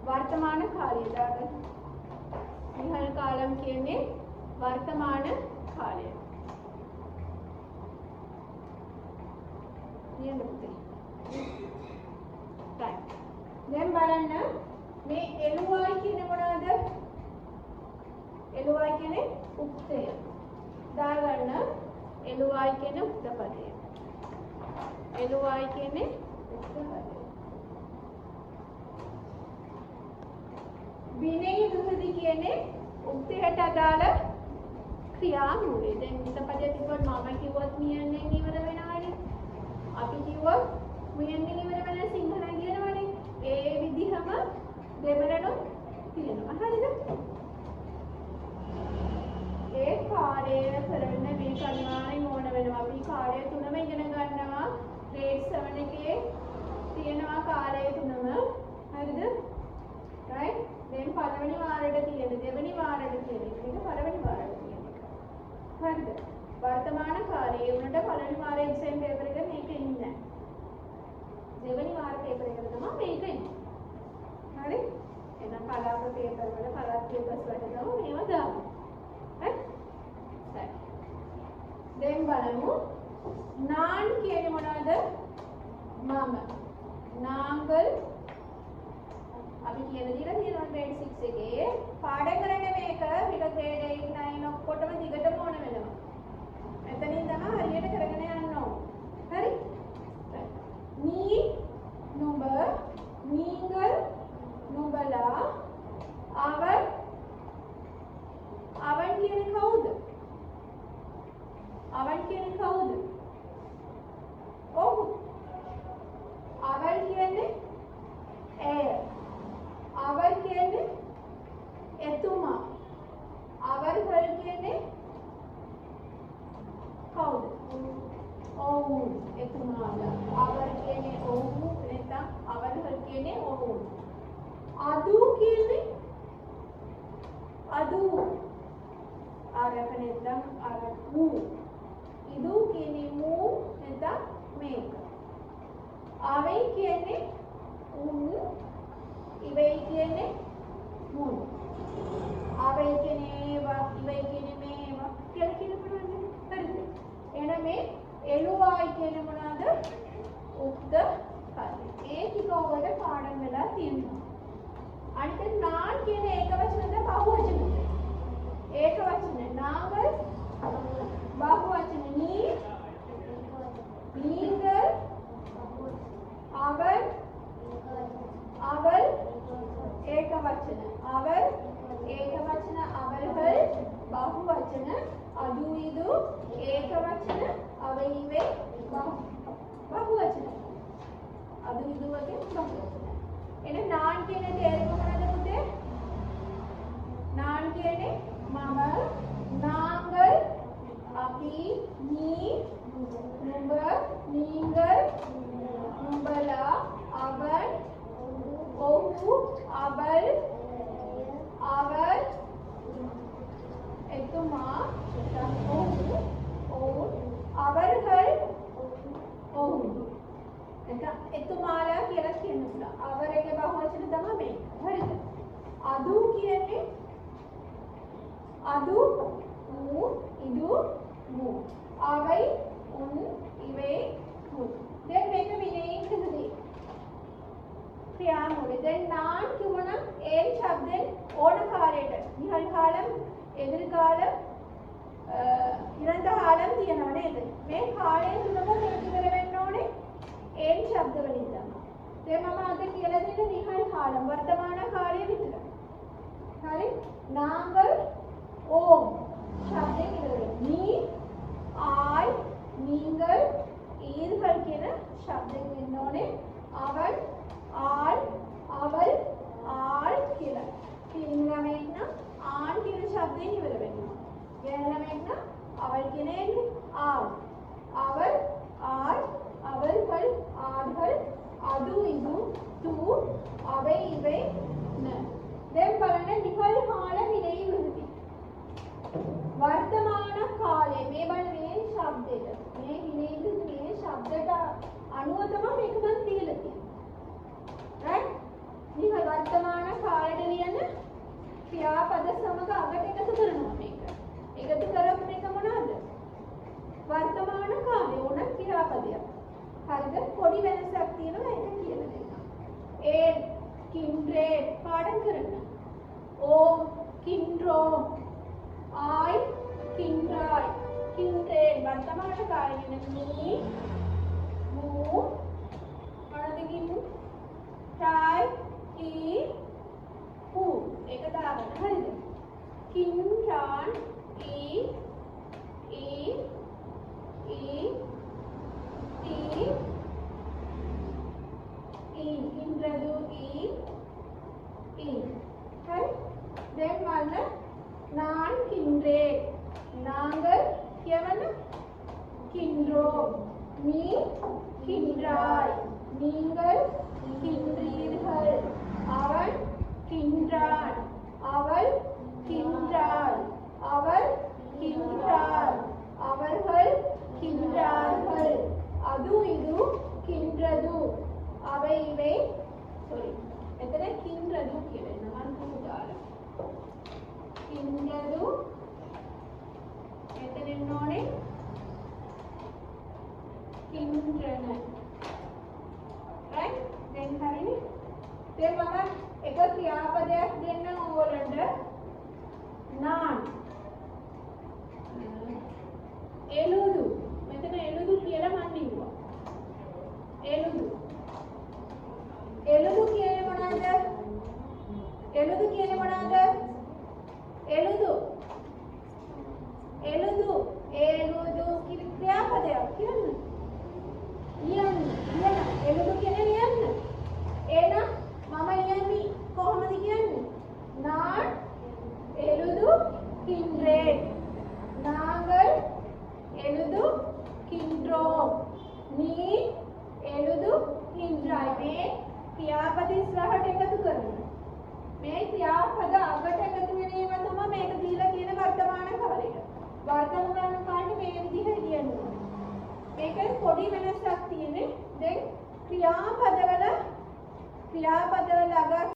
වර්තමාන කාලය දාගන්න. නිහල් කාලම් කියන්නේ වර්තමාන කාලය. නියම පුතේ. right. දැන් බලන්න මේ එළුවයි කියන්නේ මොනවද? එළුවයි කියන්නේ උක්තය. දාගන්න එළුවයි කියන්නේ උක්ත පදය. එළුවයි කියන්නේ උක්ත පදය. විනය දුහදි කියන්නේ උක්තයට අදාළ ක්‍රියාමූලය. දැන් උක්ත පදය තිබ්බොත් මම කිව්වොත් මියන්නේ ඉවර වෙනවනේ. අපි කිව්වොත් මියන්නේ ඉවර වෙන සිංහලෙන් කියනවනේ. ඒ විදිහම දෙමළනොත් තියෙනවා. හරිද? ඒ කාර්යය කරන්න මේ අනිවාර්යෙන් ඕන වෙනවා. අපි කාර්යය තුනම ඉගෙන ගන්නවා. grade 7 එකේ තියෙනවා කාර්යය තුනම. හරිද? right? දැන් පළවෙනි වාරයට තියෙන දෙවෙනි වාරයට තියෙන එක පළවෙනි වාරයට තියෙන එක. හරිද? වර්තමාන කාලයේ උනට පළවෙනි වාරයේ එක්සෑම් පේපර් එක මේක ඉන්නේ නැහැ. දෙවෙනි වාර පේපර් එකට තමයි මේක ඉන්නේ. හරි? එහෙනම් කලාප පේපර් වල කලාප පේපර්ස් වලට තමයි මේවා දාන්නේ. හරි? දැන් බලමු නාන් කියන්නේ මොනවද? මම. නාංගල් අපි කියන දේ තියෙනවා grade 6 එකේ පාඩම් කරන්න මේක පිට grade 8 9 ඔක්කොටම දිගටම ඕන වෙනවා. එතනින් තමයි හරියට කරගෙන යන්න ඕන. හරි? නී නුඹ නීංගල් නුඹලා අවන් කියන්නේ කවුද? අවන් කියන්නේ කවුද? ඔව්. අවන් කියන්නේ ඇය. අවන් කියන්නේ එතුමා. අවර්ගල් කියන්නේ කවුද? ඔවුන්. එතුමාලා. අවර් කියන්නේ ඔවුන් නැත්නම් අවර්ගල් කියන්නේ ඔවුන්. අදු කියන්නේ අදු. ආරක නැත්නම් අරකු. ඉදු කියන්නේ මූ නැත්නම් මේක. ආවෙයි කියන්නේ උන්. ඉවෙයි කියන්නේ මුන්. ආවෙයි කියන්නේ ඒවා, ඉවෙයි කියන්නේ මේවා කියලා කියන මොනවද? හරිද? එහෙනම් මේ එළුවයි කියන්නේ මොනවද? උක්ත පද. ඒ ටික ඔබට පාඩම් වෙලා තියෙනවා. අනිත් නාන් කියන ඒක වචනද බහු වචනද? ඒක වචන. නාගල් බහු වචන. නී නීගල් අවල් අවල් ඒක වචන. අවල් ඒක වචන. අවල්හල් බහු වචන. අදු ඉදු ඒක වචන. අවයිවේ බහු වචන. අදු ඉදු වගේ බහු වචන. එහෙනම් නාන් කියන තේරුම මොනවද පුතේ? නාන් කියන්නේ මම, නාංගල් අපි, නී නුඹ, නීංගල් නුඹලා, අවන් ඔහු, අවල් අවල් එතුමා, ඔහු ඔවුන්, අවර්ගල් ඔවුන්. එතුමාලා කියලා කියන්න පුළුවන්. අවරගේ බහු වචන තමයි මේක. හරිද? අදු කියන්නේ අදු ඌ ඉදු මූ. අවයි උන් ඉවේ මූ. දැන් මේක විනයෙන් හදදී. ක්‍රියාමූලය. දැන් නාන් කියවනම් ඒ શબ્දෙන් ඕන කාලයට නිහල් කාලම්, එදිරි කාලම්, ඉරන්ත කාලම් තියෙනවා නේද? මේ කාලය තුනම මොකද ඉවර වෙන්න ඕනේ? ඒ શબ્ද වලින් තමයි. දැන් මම අද කියලා දෙන්නේ නිහල් කාලම් වර්තමාන කාලය විතර. හරි? නාංගල් ඕම් શબ્දෙන් ඉවර වෙනවා. නී ආයි නීංගල් ඊර්ගල් කියන શબ્දෙන් වෙන්න ඕනේ. අවල් ආල් අවල් ආල් කියලා. පිරිමිනමෙක් නම් ආන් කියන શબ્දයෙන් ඉවර වෙනවා. ගැහැණිමෙක් නම් අවල් කියන එන්නේ ආල්. අවල් ආල් අවල්හල් ආල්හල් අදු ඉදු තු අවේ ඉවේ න. දැන් බලන්න නිකල් කාල විනයි වෘති. වර්තමාන කාලයේ මේ බලන මේ શબ્දෙට මේ විනයි මේ શબ્දයට අනුව තමයි මේක මම දීලා තියෙන්නේ. right? නිකල් වර්තමාන ක්‍රියාපද සමග අගට එකතු කරනවා මේක. එකතු කරොත් මේක මොනවද? වර්තමාන කාලේ ඕන ක්‍රියාපදයක්. හරිද? පොඩි වෙනසක් තියෙනවා ඒක කියලා දෙන්න. kindred පාඩම් කරන්න. kindro kindrai kindred වර්තමාන කාලේ වෙන mu මොනවද කියන්නේ? try who ඒක දාගන්න. හරිද? kindran kindradu right? then වන්න நான் kindred நாங்கள் කියවන්න kindro நீ கின்றாய் நீங்கள் கின்றீர்கள் அவன் கின்றான் அவள் கின்றாள் அவர் கின்றார் அவர்கள் கின்றார்கள் அது இது கின்றது அவை இவை எத்தனை கின்றது கின்றது எத்தனை நோனே கின்றன right then හරිනේ දැන් මම එක ක්‍රියාපදයක් දෙන්න ඕගොල්ලන්ට නාන් එළුදු මෙතන එළුදු කියලා මම ලියුවා එළුදු කියන්නේ මොනවද එළුදු කියන්නේ මොනවද එළුදු ක්‍රියාපදයක් කියන්න ලියන්න එළුදු කියන්නේ ලියන්න එහෙනම් මම ලියන්නේ කොහොමද කියන්නේ நான் எழுது கின்றேன் நாங்கள் எழுது கின்றோம் நீ எழுது கின்றாய் මේ ක්‍රියාපද ඉස්සරහට එකතු කරනවා මේ ක්‍රියාපද අගට එකතු වෙන ඒවා තමයි මේක දීලා තියෙන වර්තමාන කාලෙට වර්තමාන කාලේ මේ විදිහට ලියනවා මේක පොඩි වෙනසක් තියෙන්නේ දැන් ක්‍රියාපදවල අග